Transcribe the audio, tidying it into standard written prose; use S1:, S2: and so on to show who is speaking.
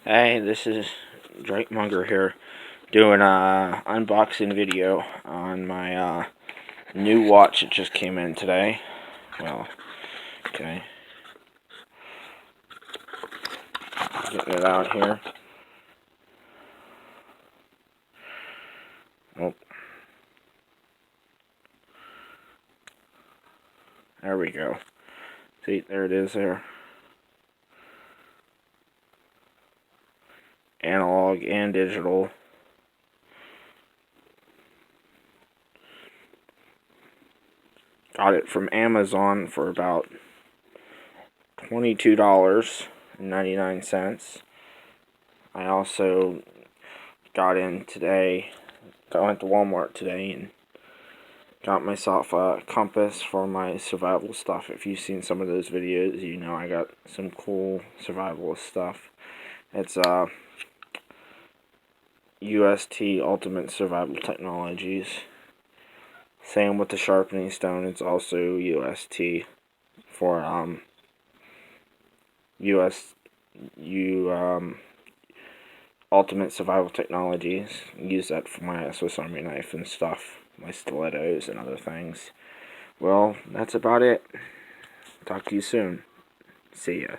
S1: Hey, this is Drake Munger here, doing a unboxing video on my new watch that just came in today. Well, okay, getting it out here. Oh, there we go. See, there it is there. Analog and digital. Got it from Amazon for about $22.99. I also got in today. I went to Walmart today and got myself a compass for my survival stuff. If you've seen some of those videos, you know I got some cool survivalist stuff. It's UST Ultimate Survival Technologies. Same with the sharpening stone. It's also UST for Ultimate Survival Technologies. Use that for my Swiss Army knife and stuff, my stilettos and other things. Well, that's about it. Talk to you soon. See ya.